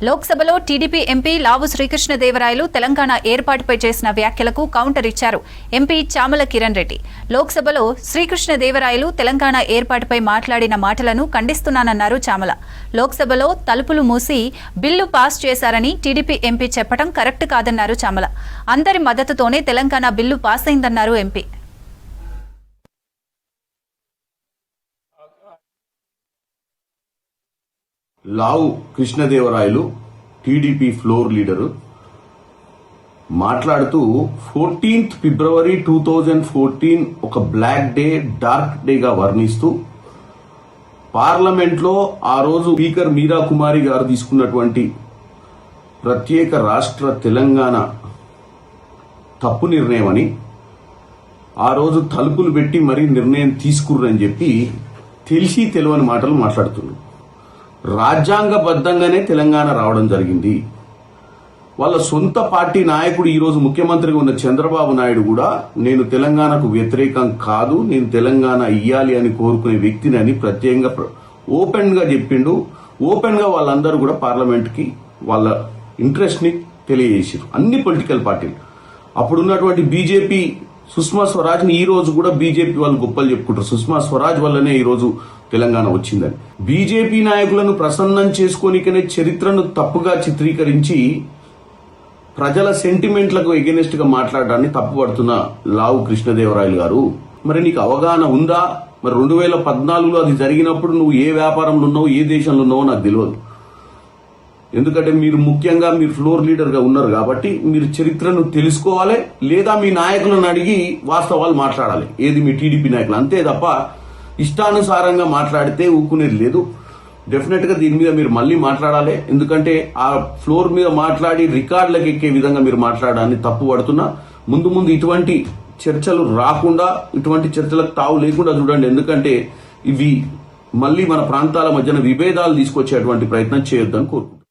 లోక్సభలో TDP MP లావు శ్రీకృష్ణదేవరాయలు తెలంగాణ ఏర్పాటుపై చేసిన వ్యాఖ్యలకు కౌంటర్ ఇచ్చారు ఎంపీ చామల కిరణ్ రెడ్డి. లోక్సభలో శ్రీకృష్ణదేవరాయలు తెలంగాణ ఏర్పాటుపై మాట్లాడిన మాటలను ఖండిస్తున్నానన్నారు చామల. లోక్సభలో తలుపులు మూసి బిల్లు పాస్ చేశారని టీడీపీ ఎంపీ చెప్పడం కరెక్ట్ కాదన్నారు చామల. అందరి మద్దతుతోనే తెలంగాణ బిల్లు పాస్ అయిందన్నారు ఎంపీ. లావు కృష్ణదేవరాయలు టీడీపీ ఫ్లోర్ లీడరు మాట్లాడుతూ 14th ఫిబ్రవరి 2014 ఒక బ్లాక్ డే, డార్క్ డేగా వర్ణిస్తూ పార్లమెంట్లో ఆ రోజు స్పీకర్ మీరా కుమారి గారు తీసుకున్నటువంటి ప్రత్యేక రాష్ట్ర తెలంగాణ తప్పు నిర్ణయం అని, ఆ రోజు తలుపులు పెట్టి మరీ నిర్ణయం తీసుకుర్రని చెప్పి తెలిసి తెలియని మాటలు మాట్లాడుతున్నారు. రాజ్యాంగబద్ధంగానే తెలంగాణ రావడం జరిగింది. వాళ్ళ సొంత పార్టీ నాయకుడు ఈరోజు ముఖ్యమంత్రిగా ఉన్న చంద్రబాబు నాయుడు కూడా నేను తెలంగాణకు వ్యతిరేకం కాదు, నేను తెలంగాణ ఇయ్యాలి అని కోరుకునే వ్యక్తిని అని ప్రత్యేకంగా ఓపెన్ గా చెప్పిండు. ఓపెన్ గా వాళ్ళందరూ కూడా పార్లమెంట్ కి వాళ్ళ ఇంట్రెస్ట్ ని తెలియజేసారు, అన్ని పొలిటికల్ పార్టీలు. అప్పుడున్నటువంటి బీజేపీ సుష్మా స్వరాజ్ ని ఈ రోజు కూడా బీజేపీ వాళ్ళు గొప్పలు చెప్పుకుంటారు. సుష్మా స్వరాజ్ వల్లనే ఈ రోజు తెలంగాణ వచ్చిందని. బీజేపీ నాయకులను ప్రసన్నం చేసుకోనికనే చరిత్రను తప్పుగా చిత్రీకరించి ప్రజల సెంటిమెంట్లకు ఎగెనిస్ట్ గా మాట్లాడడాన్ని తప్పుపడుతున్న లావు కృష్ణదేవరాయలు గారు, మరి నీకు అవగాహన ఉందా? మరి 2014లో అది జరిగినప్పుడు నువ్వు ఏ వ్యాపారంలో ఉన్నావు, ఏ దేశంలో ఉన్నావో నాకు తెలియదు. ఎందుకంటే మీరు ముఖ్యంగా మీరు ఫ్లోర్ లీడర్ గా ఉన్నారు కాబట్టి మీరు చరిత్రను తెలుసుకోవాలి, లేదా మీ నాయకులను అడిగి వాస్తవాలు మాట్లాడాలి. ఏది మీ టీడీపీ నాయకులు, అంతే తప్ప ఇష్టానుసారంగా మాట్లాడితే ఊకునేది లేదు. డెఫినెట్ గా దీని మీద మీరు మళ్ళీ మాట్లాడాలి. ఎందుకంటే ఆ ఫ్లోర్ మీద మాట్లాడి రికార్డులకు ఎక్కే విధంగా మీరు మాట్లాడాలని తప్పు పడుతున్నా. ముందు ముందు ఇటువంటి చర్చలు రాకుండా, ఇటువంటి చర్చలకు తావు లేకుండా చూడండి. ఎందుకంటే ఇవి మళ్ళీ మన ప్రాంతాల మధ్యన విభేదాలు తీసుకొచ్చేటువంటి ప్రయత్నం చేయొద్దని కోరుకుంటున్నాను.